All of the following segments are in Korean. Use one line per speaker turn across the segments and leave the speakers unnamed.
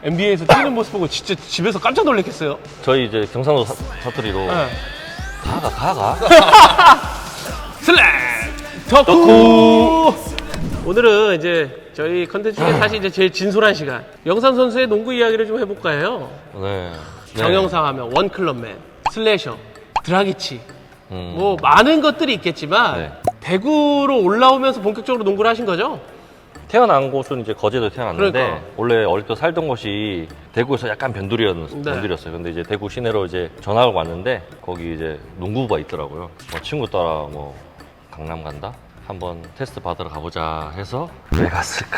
NBA에서 뛰는 모습 보고 진짜 집에서 깜짝 놀랐겠어요.
저희 이제 경상도 사투리로
네.
가가
슬램 덕후. 오늘은 이제 저희 컨텐츠 중에 사실 이제 제일 진솔한 시간, 영산 선수의 농구 이야기를 좀 해볼까 해요.
네.
정영상 하면 원클럽맨, 슬래셔, 드라기치,
음.
뭐 많은 것들이 있겠지만
네.
대구로 올라오면서 본격적으로 농구를 하신 거죠?
태어난 곳은 이제 거제도 태어났는데
그러니까.
원래 어릴 때 살던 곳이 대구에서 약간 변두리였어요. 근데 이제 대구 시내로 이제 전학을 왔는데 거기 이제 농구부가 있더라고요. 뭐 친구 따라 뭐 강남 간다? 한번 테스트 받으러 가보자 해서 왜 갔을까?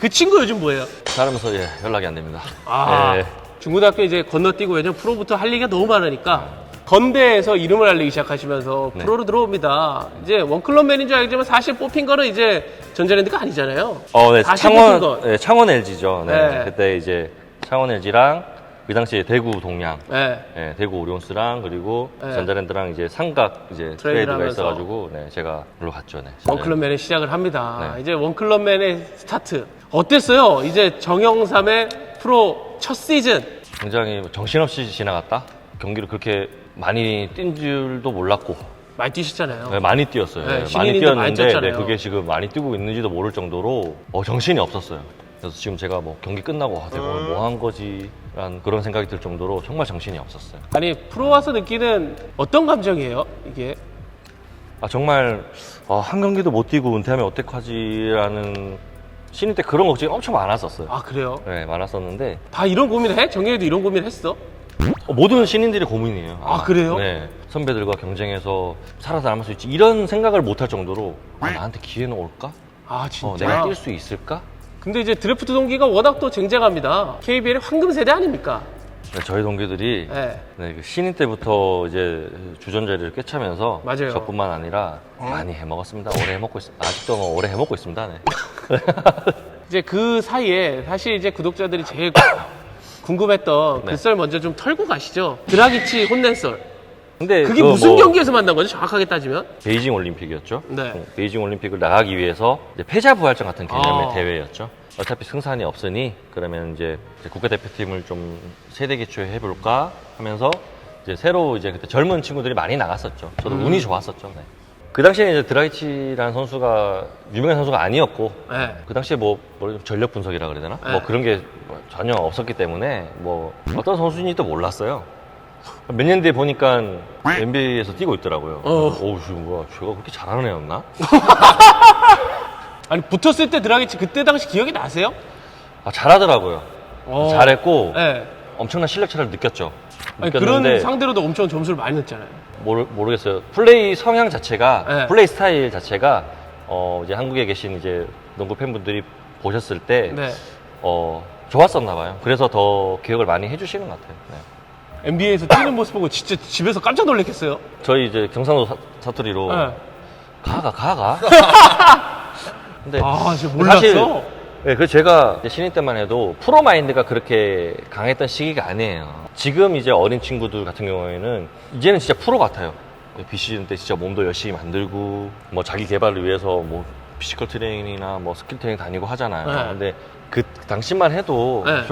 그 친구 요즘 뭐예요?
따르면서 예, 연락이 안 됩니다.
아,
예.
중고등학교 이제 건너뛰고 왜냐면 프로부터 할 얘기가 너무 많으니까 건대에서 이름을 알리기 시작하시면서
네.
프로로 들어옵니다. 이제 원클럽맨인 줄 알지만 사실 뽑힌 거는 이제 전자랜드가 아니잖아요.
네,
다시 뽑힌 거.
창원 LG죠. 네.
네.
그때 이제 창원 LG랑 그 당시에 대구 동양,
네.
네, 대구 오리온스랑 그리고
네.
전자랜드랑 이제 삼각 이제
트레이드를
트레이드가
하면서.
있어가지고 네, 제가 물로 갔죠. 네.
원클럽맨의 시작을 합니다.
네.
이제 원클럽맨의 스타트. 어땠어요? 이제 정영삼의 프로 첫 시즌.
굉장히 정신없이 지나갔다. 경기를 그렇게 많이 뛴 줄도 몰랐고
많이 뛰셨잖아요.
네, 많이 뛰었어요.
네,
네, 많이
신인인데 많이
뛰었는데
뛰었잖아요.
네, 그게 지금 많이 뛰고 있는지도 모를 정도로 정신이 없었어요. 그래서 지금 제가 뭐 경기 끝나고 내가 오늘 뭐 한 거지? 라는 그런 생각이 들 정도로 정말 정신이 없었어요.
아니, 프로 와서 느끼는 어떤 감정이에요? 이게?
정말 한 경기도 못 뛰고 은퇴하면 어떡하지라는 신인 때 그런 걱정이 엄청 많았었어요.
아, 그래요?
네, 많았었는데
다 이런 고민을 해? 정영이도 이런 고민을 했어?
모든 신인들의 고민이에요.
아, 그래요?
네. 선배들과 경쟁해서 살아남을 수 있지 이런 생각을 못 할 정도로 나한테 기회는 올까?
아, 진짜?
내가 뛸 수 있을까?
근데 이제 드래프트 동기가 워낙 또 쟁쟁합니다. KBL의 황금 세대 아닙니까?
네, 저희 동기들이
네.
그 신인 때부터 이제 주전 자리를 꿰차면서
맞아요.
저뿐만 아니라 많이 해먹었습니다. 오래 해먹고 아직도 뭐 오래 해먹고 있습니다. 네.
이제 그 사이에 사실 이제 구독자들이 제일 궁금했던
네.
그 썰 먼저 좀 털고 가시죠. 드라기치 혼낸 썰.
근데
그게 무슨 경기에서 만난 거죠? 정확하게 따지면?
베이징 올림픽이었죠.
네.
베이징 올림픽을 나가기 위해서 이제 패자부활전 같은 개념의
아.
대회였죠. 어차피 승산이 없으니 그러면 이제 국가대표팀을 좀 세대 개최해 해볼까 하면서 이제 새로 이제 그때 젊은 친구들이 많이 나갔었죠. 저도 운이 좋았었죠. 네. 그 당시에 이제 드라이치라는 선수가 유명한 선수가 아니었고
네.
그 당시에 뭐 전력 분석이라 그래야 되나?
네.
뭐 그런 게 전혀 없었기 때문에 뭐 어떤 선수인지도 몰랐어요. 몇 년 뒤에 보니까 NBA에서 뛰고 있더라고요. 어우, 뭐야, 제가 그렇게 잘하는 애였나?
아니, 붙었을 때 드라기치 그때 당시 기억이 나세요?
잘하더라고요. 잘했고
네.
엄청난 실력 차를 느꼈죠.
아니,
느꼈는데
그런 상대로도 엄청 점수를 많이 넣었잖아요.
모르겠어요. 플레이 성향 자체가
네.
플레이 스타일 자체가 이제 한국에 계신 이제 농구 팬분들이 보셨을 때
네.
좋았었나 봐요. 그래서 더 기억을 많이 해주시는 것 같아요. 네.
NBA에서 뛰는 모습 보고 진짜 집에서 깜짝 놀랐겠어요?
저희 이제 경상도 사투리로
네.
가가. 근데
아, 진짜 몰랐어?
사실 네, 그 제가 이제 신인 때만 해도 프로 마인드가 그렇게 강했던 시기가 아니에요. 지금 이제 어린 친구들 같은 경우에는 이제는 진짜 프로 같아요. 비시즌 때 진짜 몸도 열심히 만들고 뭐 자기 개발을 위해서 뭐 피지컬 트레이닝이나 뭐 스킬 트레이닝 다니고 하잖아요.
네.
근데 그 당시만 해도
네.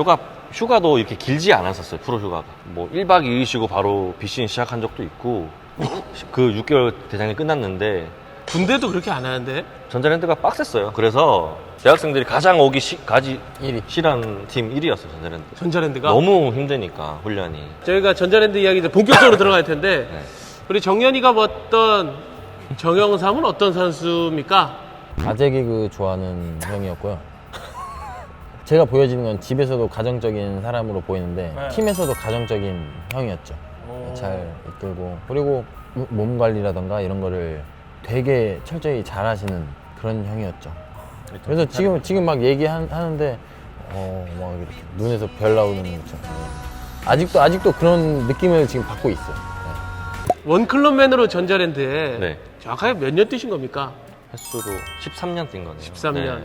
휴가도 이렇게 길지 않았었어요. 프로 휴가가. 뭐 1박 2일 쉬고 바로 비시즌 시작한 적도 있고 그 6개월 대장이 끝났는데
군대도 그렇게 안 하는데?
전자랜드가 빡셌어요. 그래서 대학생들이 가장 가지 싫어하는 팀 1위였어요, 전자랜드.
전자랜드가?
너무 힘드니까, 훈련이.
저희가 전자랜드 이야기 이제 본격적으로 들어갈 텐데
네.
우리 정연이가 봤던 정영삼은 어떤 선수입니까?
아재 개그 좋아하는 형이었고요. 제가 보여지는 건 집에서도 가정적인 사람으로 보이는데
네.
팀에서도 가정적인 형이었죠. 잘 이끌고 그리고 몸 관리라던가 이런 거를 되게 철저히 잘 하시는 그런 형이었죠. 그래서 지금 막 얘기하는데 막 이렇게 눈에서 별 나오는 것처럼 아직도 그런 느낌을 지금 받고 있어요.
원클럽맨으로 전자랜드에
네.
정확하게 몇 년 뛰신 겁니까?
횟수로 13년 뛴 거네요.
13년.
네.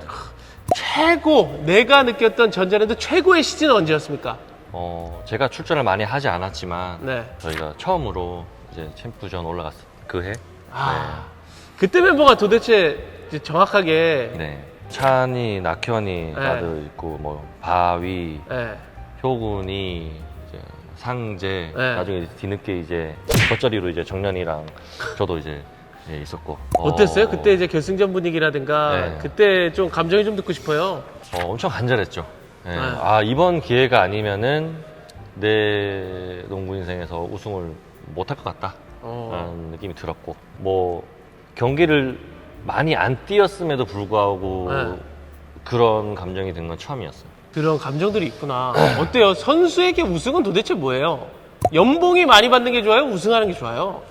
최고 내가 느꼈던 전자랜드 최고의 시즌은 언제였습니까?
제가 출전을 많이 하지 않았지만
네.
저희가 처음으로 이제 챔프전 올라갔을 그 해.
그때 멤버가 도대체 이제 정확하게
네. 찬이, 낙현이
네.
다들 있고 뭐 바위,
네.
효군이, 이제 상재,
네.
나중에 뒤늦게 이제 겉절이로 이제 정년이랑 저도 이제 있었고.
어땠어요? 그때 이제 결승전 분위기라든가
네.
그때 좀 감정이 좀 듣고 싶어요.
엄청 간절했죠. 예.
네.
아, 이번 기회가 아니면은 내 농구 인생에서 우승을 못할 것 같다 라는 느낌이 들었고, 뭐 경기를 많이 안 뛰었음에도 불구하고
네.
그런 감정이 든 건 처음이었어요.
그런 감정들이 있구나. 어때요? 선수에게 우승은 도대체 뭐예요? 연봉이 많이 받는 게 좋아요? 우승하는 게 좋아요?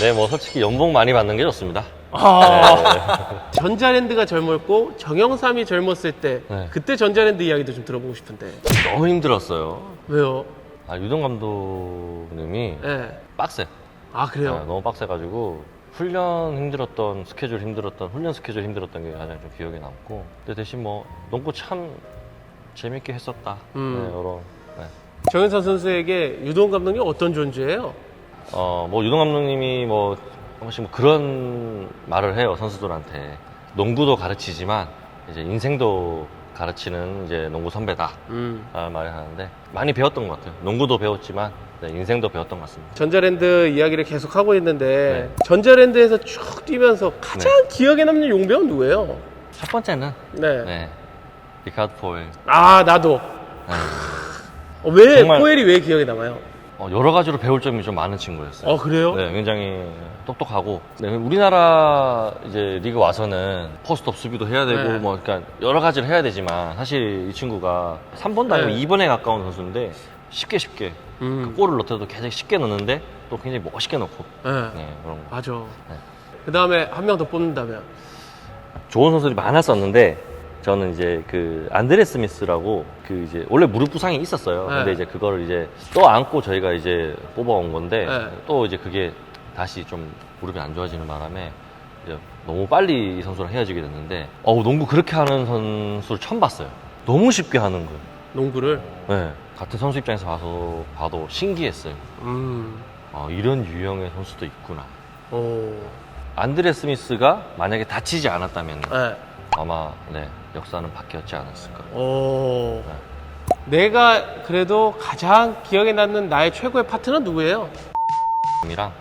네, 뭐 솔직히 연봉 많이 받는 게 좋습니다.
아, 전자랜드가 젊었고 정영삼이 젊었을 때
네.
그때 전자랜드 이야기도 좀 들어보고 싶은데.
너무 힘들었어요.
왜요?
아, 유동 감독님이
네.
빡세.
아, 그래요?
너무 빡세가지고 훈련 힘들었던 스케줄 힘들었던 훈련 스케줄 힘들었던 게 가장 좀 기억에 남고, 근데 대신 뭐 농구 참 재밌게 했었다. 네, 이런. 네.
정현삼 선수에게 유동 감독님 어떤 존재예요?
뭐 유동 감독님이 뭐 한 번씩 뭐 그런 말을 해요, 선수들한테. 농구도 가르치지만 이제 인생도 가르치는 이제 농구 선배다 라는 말을 하는데, 많이 배웠던 것 같아요. 농구도 배웠지만 네, 인생도 배웠던 것 같습니다.
전자랜드 이야기를 계속 하고 있는데
네.
전자랜드에서 쭉 뛰면서 가장 기억에 남는 용병은 누구예요?
첫 번째는
네.
리카드 포엘.
아, 나도.
네.
왜
정말-
포엘이 왜 기억에 남아요?
여러 가지로 배울 점이 좀 많은 친구였어요.
그래요?
네, 굉장히 똑똑하고. 네, 우리나라 이제 리그 와서는 포스트업 수비도 해야 되고
네.
뭐 그러니까 여러 가지를 해야 되지만, 사실 이 친구가 3번도 아니면
네.
2번에 가까운 선수인데 쉽게 그 골을 넣을 때도 계속 쉽게 넣는데 또 굉장히 멋있게 넣고.
네.
네, 그런 거.
맞아.
네.
그 다음에 한 명 더 뽑는다면?
좋은 선수들이 많았었는데, 저는 이제 그 안드레 스미스라고, 그 이제 원래 무릎 부상이 있었어요.
네.
근데 이제 그거를 이제 또 안고 저희가 이제 뽑아온 건데,
네.
또 이제 그게 다시 좀 무릎이 안 좋아지는 바람에 이제 너무 빨리 이 선수랑 헤어지게 됐는데, 농구 그렇게 하는 선수를 처음 봤어요. 너무 쉽게 하는 거예요.
농구를?
네. 같은 선수 입장에서 봐도 신기했어요. 이런 유형의 선수도 있구나. 안드레 스미스가 만약에 다치지 않았다면
네.
아마 역사는 바뀌었지 않았을까.
내가 그래도 가장 기억에 남는 나의 최고의 파트너는 누구예요?
이랑